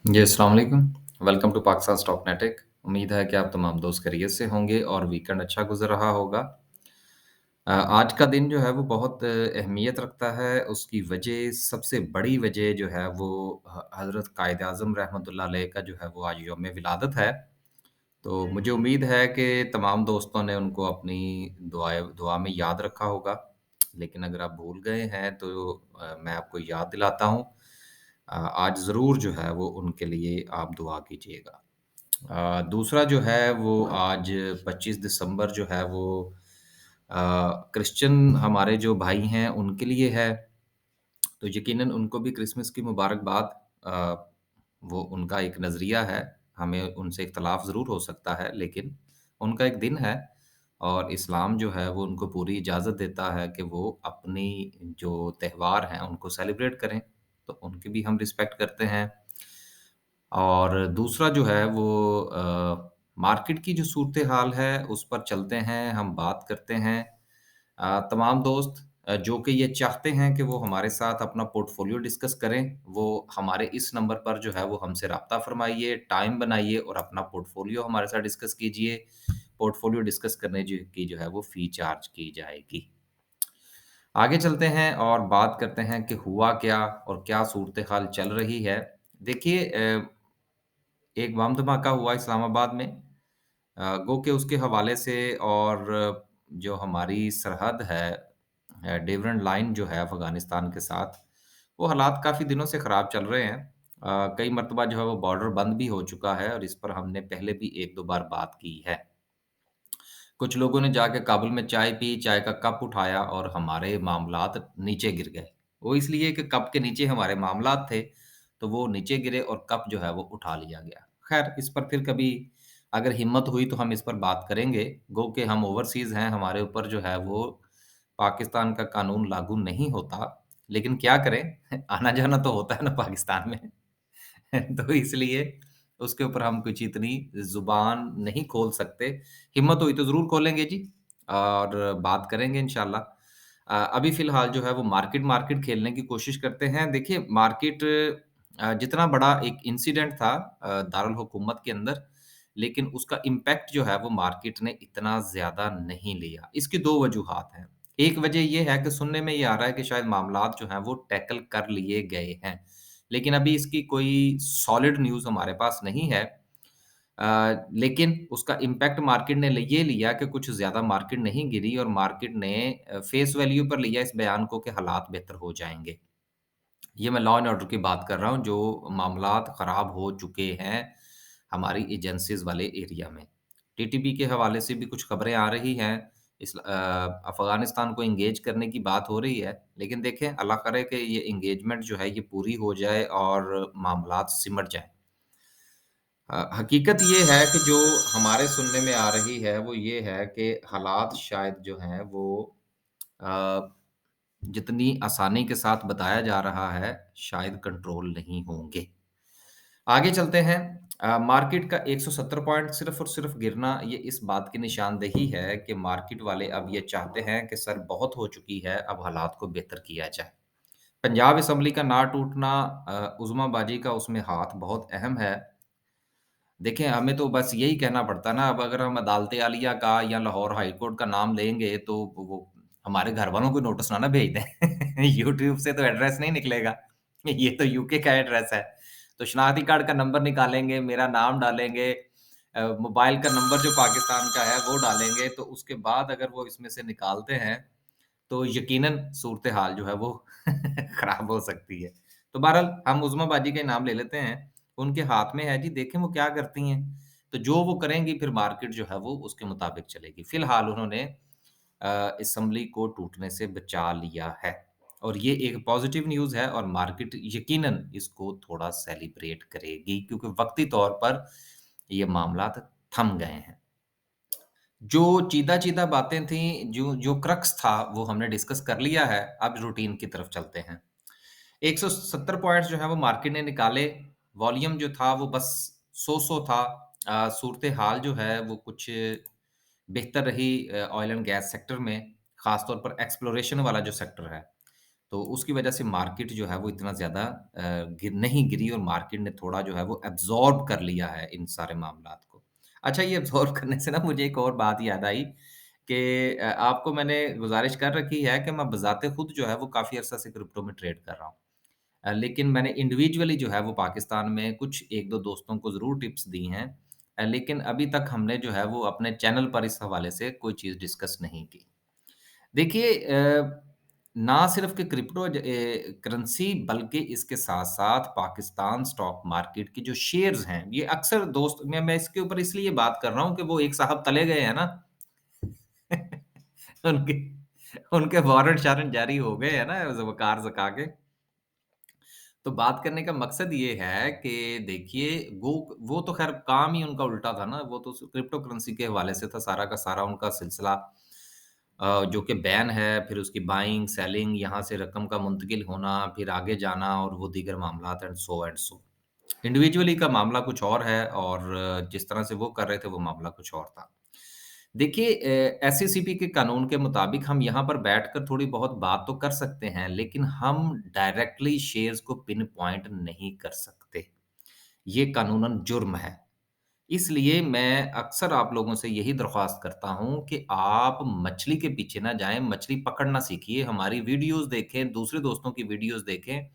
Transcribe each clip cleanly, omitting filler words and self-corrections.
जी, अस्सलाम वालेकुम। Welcome to Pakistan stock नेटिक। उम्मीद है कि आप तमाम दोस्त खैरियत से होंगे और वीकेंड अच्छा गुज़र रहा होगा। आज का दिन जो है वो बहुत अहमियत रखता है। उसकी वजह सबसे बड़ी वजह जो है वो हज़रत कायद-ए-आज़म रहमतुल्लाह अलैह का जो है वो आज यौम विलादत है। तो मुझे उम्मीद है कि तमाम दोस्तों ने उनको अपनी दुआ में याद रखा होगा। लेकिन अगर आप भूल गए हैं तो मैं आपको याद दिलाता हूँ। आज ज़रूर जो है वो उनके लिए आप दुआ कीजिएगा। दूसरा जो है वो आज 25 दिसंबर जो है वो क्रिश्चियन हमारे जो भाई हैं उनके लिए है। तो यकीनन उनको भी क्रिसमस की मुबारकबाद। वो उनका एक नज़रिया है, हमें उनसे इख्तलाफ ज़रूर हो सकता है, लेकिन उनका एक दिन है और इस्लाम जो है वो उनको पूरी इजाज़त देता है कि वो अपनी जो त्योहार हैं उनको सेलिब्रेट करें, तो उनकी भी हम रिस्पेक्ट करते हैं। और दूसरा जो है वो मार्केट की जो सूरत-ए-हाल है उस पर चलते हैं, हम बात करते हैं। तमाम दोस्त जो कि ये चाहते हैं कि वो हमारे साथ अपना पोर्टफ़ोलियो डिस्कस करें, वो हमारे इस नंबर पर जो है वो हमसे राब्ता फ़रमाइए, टाइम बनाइए और अपना पोर्टफ़ोलियो हमारे साथ डिस्कस कीजिए। पोर्टफ़ोलियो डिस्कस करने की जो है वो फ़ी चार्ज की जाएगी। आगे चलते हैं और बात करते हैं कि हुआ क्या और क्या सूरत-ए-हाल चल रही है। देखिए एक बम धमाका हुआ इस्लामाबाद में। गो के उसके हवाले से और जो हमारी सरहद है डिफरेंट लाइन जो है अफ़गानिस्तान के साथ, वो हालात काफ़ी दिनों से ख़राब चल रहे हैं। कई मर्तबा जो है वो बॉर्डर बंद भी हो चुका है और इस पर हमने पहले भी 1-2 बार बात की है। कुछ लोगों ने जाके काबुल में चाय पी, चाय का कप उठाया और हमारे मामलात नीचे गिर गए। वो इसलिए कि कप के नीचे हमारे मामलात थे, तो वो नीचे गिरे और कप जो है वो उठा लिया गया। ख़ैर इस पर फिर कभी अगर हिम्मत हुई तो हम इस पर बात करेंगे। गो के हम ओवरसीज़ हैं, हमारे ऊपर जो है वो पाकिस्तान का कानून लागू नहीं होता। लेकिन क्या करें, आना-जाना तो होता है ना पाकिस्तान में। तो इसलिए उसके ऊपर हम कुछ इतनी ज़ुबान नहीं खोल सकते। हिम्मत हुई तो ज़रूर खोलेंगे जी और बात करेंगे इंशाल्लाह। अभी फ़िलहाल जो है वो मार्केट मार्केट खेलने की कोशिश करते हैं। देखिए मार्केट जितना बड़ा एक इंसिडेंट था दारुल हुकूमत के अंदर, लेकिन उसका इम्पैक्ट जो है वो मार्केट ने इतना ज़्यादा नहीं लिया। इसकी 2 वजूहात हैं। एक वजह ये है कि सुनने में ये आ रहा है कि शायद मामलात जो हैं वो टैकल कर लिए गए हैं। लेकिन अभी इसकी कोई सॉलिड न्यूज़ हमारे पास नहीं है। लेकिन उसका इम्पैक्ट मार्केट ने ये लिया कि कुछ ज़्यादा मार्केट नहीं गिरी और मार्केट ने फेस वैल्यू पर लिया इस बयान को कि हालात बेहतर हो जाएँगे। ये मैं लॉ एंड ऑर्डर की बात कर रहा हूँ, जो मामलात ख़राब हो चुके हैं हमारी एजेंसीज़ वाले एरिया में। टीटीपी के हवाले से भी कुछ खबरें आ रही हैं। अफ़गानिस्तान को एंगेज करने की बात हो रही है, लेकिन देखें अल्लाह करे कि ये एंगेजमेंट जो है ये पूरी हो जाए और मामलात सिमट जाएँ। हकीकत ये है कि जो हमारे सुनने में आ रही है, वो ये है कि हालात शायद जो हैं वो अ, जितनी आसानी के साथ बताया जा रहा है, शायद कंट्रोल नहीं होंगे। आगे चलते हैं। मार्केट का 170 पॉइंट सिर्फ़ और सिर्फ़ गिरना ये इस बात की निशानदेही है कि मार्केट वाले अब ये चाहते हैं कि सर बहुत हो चुकी है, अब हालात को बेहतर किया जाए। पंजाब असेंबली का ना टूटना उज़्माबाजी का उसमें हाथ बहुत अहम है। देखिए, हमें तो बस यही कहना पड़ता है ना, अब अगर हम अदालत आलिया का या लाहौर हाई कोर्ट का नाम लेंगे, तो वो हमारे घरवालों को नोटिस ना भेज दें। यूट्यूब से तो एड्रेस नहीं निकलेगा। ये तो यूके का एड्रेस है। तो शनाख्ती कार्ड का नंबर निकालेंगे, मेरा नाम डालेंगे, मोबाइल का नंबर जो पाकिस्तान का है, वो डालेंगे, तो उसके बाद अगर वो इसमें से निकालते हैं, तो यकीनन सूरत-ए-हाल जो है वो खराब हो सकती है। तो बहरहाल हम उज़्मा बाजी का ही नाम ले लेते हैं। उनके हाथ में है जी, देखें वो क्या करती हैं। तो जो वो करेंगी फिर मार्केट जो है वो उसके मुताबिक चलेगी। फ़िलहाल उन्होंने असेंबली को टूटने से बचा लिया है और ये एक पॉज़िटिव न्यूज़ है और मार्केट यकीनन इसको थोड़ा सेलिब्रेट करेगी क्योंकि वक़्ती तौर पर ये मामलात थम गए हैं। जो चीदा-चीदा बातें थीं, जो जो क्रक्स था, वो हमने डिस्कस कर लिया है, अब रूटीन की तरफ चलते हैं। 170 पॉइंट्स जो हैं वो मार्केट ने निकाले, वॉल्यूम जो था वो बस 100 था। सूरत-ए-हाल जो है वो कुछ बेहतर रही ऑयल एंड गैस सेक्टर में, ख़ास तौर पर एक्सप्लोरेशन वाला जो सेक्टर है। तो उसकी वजह से मार्केट जो है वो इतना ज़्यादा नहीं गिरी और मार्केट ने थोड़ा जो है वो एब्ज़ॉर्ब कर लिया है इन सारे मामलात को। अच्छा, ये एब्ज़ॉर्ब करने से ना मुझे एक और बात याद आई कि आपको मैंने गुज़ारिश कर रखी है कि मैं बज़ाते खुद जो है वो काफ़ी अरसा से क्रिप्टो में ट्रेड कर रहा हूँ। लेकिन मैंने इंडिविजुअली जो है वो पाकिस्तान में कुछ 1-2 दोस्तों को ज़रूर टिप्स दी हैं। लेकिन अभी तक हमने जो है वो अपने चैनल पर इस हवाले से कोई चीज़ डिस्कस नहीं की। देखिए ना सिर्फ़ कि करेंसी बल्कि इसके साथ-साथ पाकिस्तान स्टॉक मार्केट के जो शेयर्स हैं, ये अक्सर दोस्त मैं इसके ऊपर इसलिए बात कर रहा हूँ कि वो एक साहब तले गए हैं ना। उनके उनके वारंट-शारंट जारी हो गए हैं ना वक़ार ज़का के। तो बात करने का मकसद ये है कि देखिए वो तो ख़ैर काम ही उनका उल्टा था ना, वो तो क्रिप्टो करेंसी के हवाले से था सारा का सारा उनका सिलसिला। जो कि बैन है, फिर उसकी बाइंग, सेलिंग, यहाँ से रकम का मुंतकिल होना, फिर आगे जाना और वो दीगर मामलात एंड सो। इंडिविजुअली का मामला कुछ और है और जिस तरह से वो कर रहे थे, वो मामला कुछ और था। देखिए एसईसीपी के कानून के मुताबिक हम यहाँ पर बैठकर थोड़ी बहुत बात तो कर सकते हैं, लेकिन हम डायरेक्टली शेयर्स को पिन पॉइंट नहीं कर सकते। ये कानूनन जुर्म है। इसलिए मैं अक्सर आप लोगों से यही दरख्वास्त करता हूँ कि आप मछली के पीछे ना जाएँ, मछली पकड़ना सीखिए, हमारी वीडियोज़ देखें, दूसरे दोस्तों की वीडियोज़ देखें।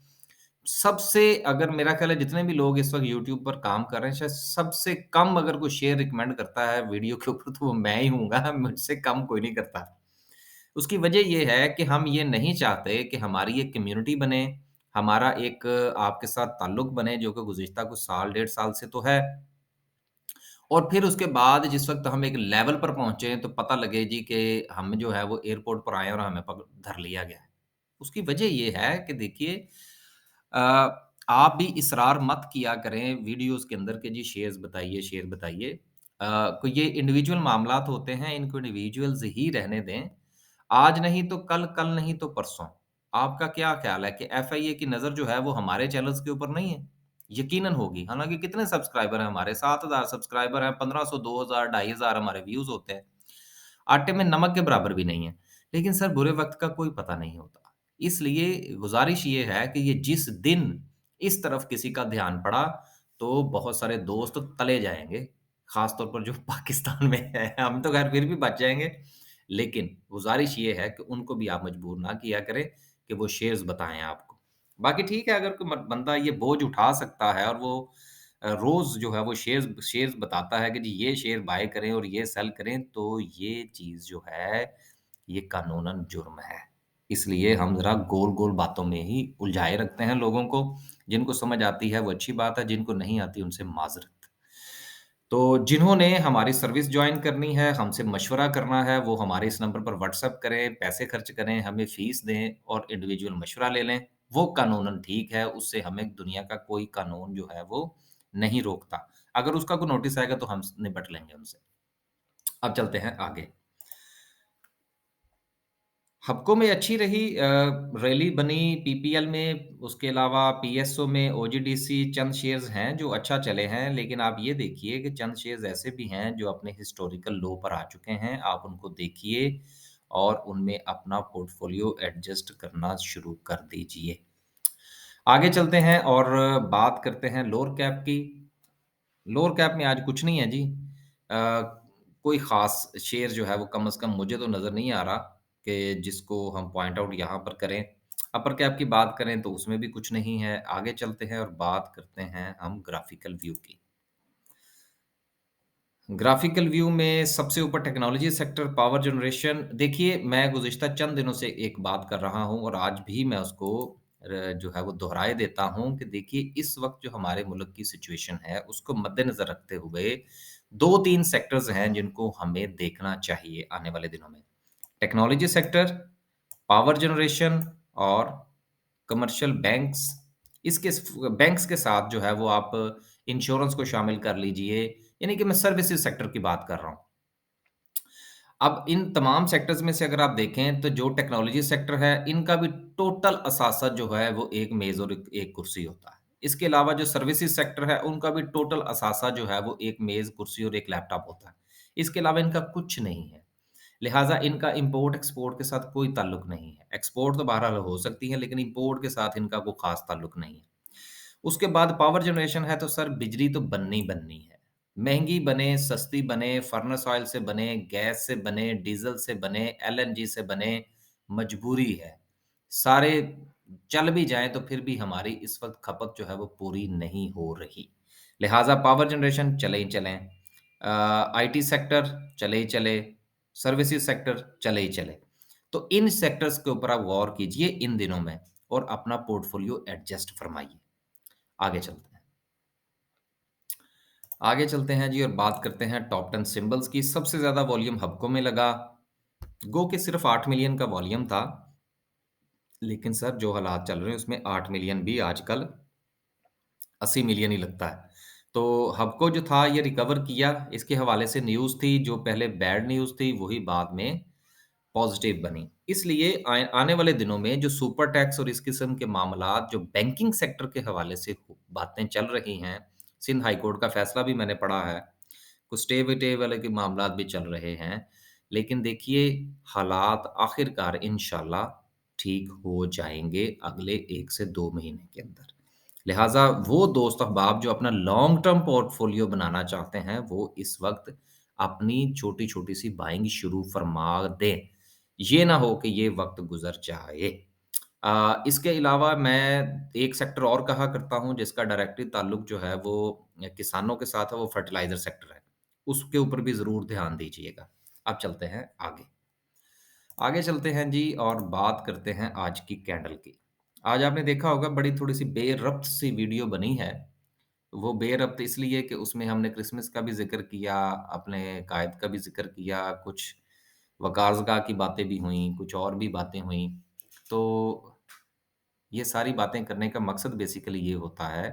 सबसे अगर मेरा ख़्याल है जितने भी लोग इस वक़्त यूट्यूब पर काम कर रहे हैं, शायद सबसे कम अगर कोई शेयर रिकमेंड करता है वीडियो के ऊपर तो वो मैं ही हूँगा, मुझसे कम कोई नहीं करता। उसकी वजह ये है कि हम ये नहीं चाहते कि हमारी एक कम्युनिटी बने, हमारा एक आपके साथ ताल्लुक बने जो कि गुज़िश्ता कुछ साल, डेढ़ साल से तो है। और फिर उसके बाद जिस वक़्त हम एक लेवल पर पहुँचे तो पता लगे जी कि हम जो है वो एयरपोर्ट पर आए हैं और हमें धर लिया गया है। उसकी वजह ये है कि देखिए अ, आप भी इसरार मत किया करें वीडियोज़ के अंदर कि जी शेयर बताइए। कोई ये इंडिविजुअल मामलात होते हैं, इनको इंडिविजुअल्स ही रहने दें। आज नहीं तो कल, कल नहीं तो परसों। आपका क्या ख़्याल है कि एफआईए की नज़र जो है वो हमारे चैनल्स के ऊपर नहीं है? यकीनन होगी। हालाँकि कितने सब्सक्राइबर हैं हमारे? 7,000 सब्सक्राइबर हैं, 1500, 2000, 2500 हमारे व्यूज़ होते हैं। आटे में नमक के बराबर भी नहीं है। लेकिन सर बुरे वक़्त का कोई पता नहीं होता। इसलिए गुज़ारिश ये है कि ये जिस दिन इस तरफ किसी का ध्यान पड़ा, तो बहुत सारे दोस्त तले जाएँगे। ख़ास तौर पर जो पाकिस्तान में है, हम तो ख़ैर फिर भी बच जाएँगे। लेकिन गुज़ारिश ये है कि उनको भी आप मजबूर ना किया करें कि वो शेयर्स बताएँ आपको। बाकी ठीक है अगर कोई बंदा ये बोझ उठा सकता है और वो रोज़ जो है वो शेयर्स शेयर्स बताता है कि जी ये शेयर बाय करें और ये सेल करें, तो ये चीज़ जो है, ये कानूनन जुर्म है। इसलिए हम ज़रा गोल-गोल बातों में ही उलझाए रखते हैं लोगों को। जिनको समझ आती है वो अच्छी बात है, जिनको नहीं आती उनसे माज़रत। तो जिन्होंने हमारी सर्विस जॉइन करनी है, हमसे मशवरा करना है, वो हमारे इस नंबर पर व्हाट्सएप करें, पैसे खर्च करें, हमें फ़ीस दें और इंडिविजुअल मशवरा ले लें। वो कानूनन ठीक है, उससे हमें दुनिया का कोई कानून जो है वो नहीं रोकता। अगर उसका कोई नोटिस आएगा तो हम स निपट लेंगे उनसे। अब चलते हैं आगे। हब्को में अच्छी रही रैली बनी पीपीएल में, उसके अलावा पीएसओ में ओजीडीसी चंद शेयर्स हैं जो अच्छा चले हैं, लेकिन आप ये देखिए कि चंद शेयर्स ऐसे भी हैं जो अपने हिस्टोरिकल लो पर आ चुके हैं। आप उनको देखिए और उनमें अपना पोर्टफोलियो एडजस्ट करना शुरू कर दीजिए। आगे चलते हैं और बात करते हैं लोअर कैप की। लोअर कैप में आज कुछ नहीं है जी। कोई ख़ास शेयर जो है वो कम से कम मुझे तो नज़र नहीं आ रहा कि जिसको हम पॉइंट आउट यहाँ पर करें। अपर कैप की बात करें तो उसमें भी कुछ नहीं है। आगे चलते हैं और बात करते हैं हम ग्राफ़िकल व्यू की। ग्राफ़िकल व्यू में सबसे ऊपर टेक्नोलॉजी सेक्टर, पावर जनरेशन देखिए मैं गुज़िश्ता चंद दिनों से एक बात कर रहा हूँ और आज भी मैं उसको जो है वो दोहराए देता हूँ कि देखिए इस वक़्त जो हमारे मुल्क की सिचुएशन है, उसको मद्देनज़र रखते हुए 2-3 सेक्टर्स हैं जिनको हमें देखना चाहिए आने वाले दिनों में। टेक्नोलॉजी सेक्टर, पावर जनरेशन और कमर्शियल बैंक्स इसके बैंक्स के साथ जो है वो आप इंश्योरेंस को शामिल कर लीजिए, यानी कि मैं सर्विसेज़ सेक्टर की बात कर रहा हूँ। अब इन तमाम सेक्टर्स में से अगर आप देखें तो जो टेक्नोलॉजी सेक्टर है, इनका भी टोटल असासा जो है वो एक मेज़ और एक कुर्सी होता है। इसके अलावा जो सर्विसेज़ सेक्टर है, उनका भी टोटल असासा जो है वो एक मेज़, कुर्सी और एक लैपटॉप होता है। इसके अलावा इनका कुछ नहीं है। लिहाज़ा इनका इम्पोर्ट-एक्सपोर्ट के साथ कोई ताल्लुक नहीं है। एक्सपोर्ट तो बहरहाल हो सकती है, लेकिन इम्पोर्ट के साथ इनका कोई ख़ास ताल्लुक नहीं है। उसके बाद पावर जनरेशन है तो सर बिजली तो बननी ही बननी है। महँगी बने, सस्ती बने, फर्नेस ऑयल से बने, गैस से बने, डीज़ल से बने, एलएनजी से बने, मजबूरी है। सारे चल भी जाएँ तो फिर भी हमारी इस वक़्त खपत जो है वो पूरी नहीं हो रही। लिहाज़ा पावर जनरेशन चले ही चलें। आईटी सेक्टर चले ही चले, सर्विसेज़ सेक्टर चले ही चले। तो इन सेक्टर्स के ऊपर आप गौर कीजिए इन दिनों में और अपना पोर्टफ़ोलियो एडजस्ट फ़रमाइए। आगे चलते हैं। आगे चलते हैं जी और बात करते हैं टॉप 10 सिंबल्स की। सबसे ज़्यादा वॉल्यूम हबको में लगा। गो कि सिर्फ़ 8 मिलियन का वॉल्यूम था, लेकिन सर जो हालात चल रहे हैं उसमें 8 मिलियन भी आजकल 80 मिलियन ही लगता है। तो हबको जो था ये रिकवर किया, इसके हवाले से न्यूज़ थी, जो पहले बैड न्यूज़ थी वही बाद में पॉज़िटिव बनी। इसलिए आने वाले दिनों में जो सुपर टैक्स और इस किस्म के मामलात जो बैंकिंग सेक्टर के हवाले से बातें चल रही हैं, सिंध हाई कोर्ट का फ़ैसला भी मैंने पढ़ा है, कुछ स्टे-विटे वाले के मामलात भी चल रहे हैं। लेकिन देखिए हालात आखिरकार इंशाअल्लाह ठीक हो जाएँगे अगले 1 से 2 महीने के अंदर। लिहाज़ा वो दोस्त अहबाब जो अपना लॉन्ग टर्म पोर्टफ़ोलियो बनाना चाहते हैं, वो इस वक़्त अपनी छोटी-छोटी सी बाइंग शुरू फ़रमा दें। ये ना हो कि ये वक़्त गुज़र जाए। इसके अलावा मैं एक सेक्टर और कहा करता हूँ जिसका डायरेक्टली ताल्लुक जो है वो किसानों के साथ है, वो फर्टिलाइज़र सेक्टर है। उसके ऊपर भी ज़रूर ध्यान दीजिएगा। अब चलते हैं आगे। आगे चलते हैं जी और बात करते हैं आज की कैंडल की। आज आपने देखा होगा बड़ी थोड़ी-सी बेरब्त सी वीडियो बनी है। वो बेरब्त इसलिए कि उसमें हमने क्रिसमस का भी ज़िक्र किया, अपने कायद का भी ज़िक्र किया, कुछ वकारज़गाह की बातें भी हुईं, कुछ और भी बातें हुईं। तो ये सारी बातें करने का मकसद बेसिकली ये होता है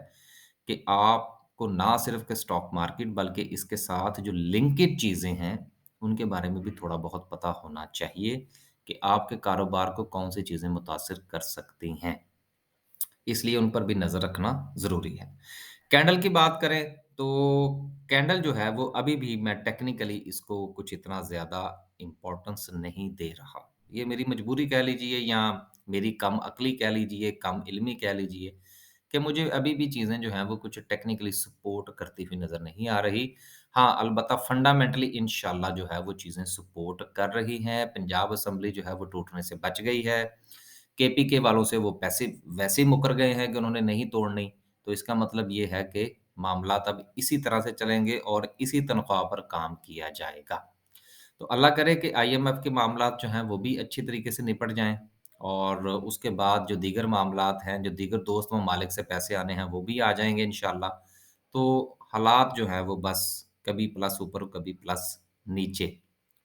कि आपको ना सिर्फ़ कि स्टॉक मार्केट बल्कि इसके साथ जो लिंकेड चीज़ें हैं, उनके बारे में भी थोड़ा बहुत पता होना चाहिए कि आपके कारोबार को कौन-सी चीज़ें मुतासिर कर सकती हैं। इसलिए उन पर भी नज़र रखना ज़रूरी है। कैंडल की बात करें तो कैंडल जो है वो अभी भी मैं टेक्निकली इसको कुछ इतना ज़्यादा इम्पोर्टेंस नहीं दे रहा। ये मेरी मजबूरी कह लीजिए या मेरी कम अक्ली कह लीजिए, कम इल्मी कह लीजिए कि मुझे अभी भी चीज़ें जो हैं वो कुछ टेक्निकली सपोर्ट करती हुई नज़र नहीं आ रही। हाँ, अलबत्ता फंडामेंटली इंशाअल्लाह जो है वो चीज़ें सपोर्ट कर रही हैं। पंजाब असेंबली जो है वो टूटने से बच गई है। केपीके वालों से वो पैसे वैसे ही मुकर गए हैं कि उन्होंने नहीं तोड़नी। तो इसका मतलब ये है कि मामलात अब इसी तरह से चलेंगे और इसी तनख्वाह पर काम किया जाएगा। तो अल्लाह करे कि आईएमएफ के मामलात जो हैं वो भी अच्छी तरीके से निपट जाएँ और उसके बाद जो दीगर मामलात हैं, जो दीगर दोस्त ममालिक से पैसे आने हैं वो भी आ जाएँगे इंशाअल्लाह। तो हालात जो हैं वो बस कभी प्लस ऊपर, कभी प्लस नीचे।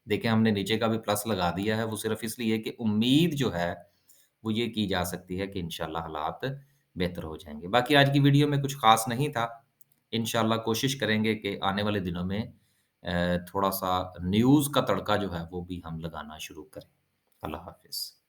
देखिए हमने नीचे का भी प्लस लगा दिया है, वो सिर्फ़ इसलिए कि उम्मीद जो है वो ये की जा सकती है कि इंशाअल्लाह हालात बेहतर हो जाएँगे। बाकी आज की वीडियो में कुछ ख़ास नहीं था। इंशाअल्लाह कोशिश करेंगे कि आने वाले दिनों में थोड़ा-सा न्यूज़ का तड़का जो है वो भी हम लगाना शुरू करें। अल्लाह हाफ़िज़।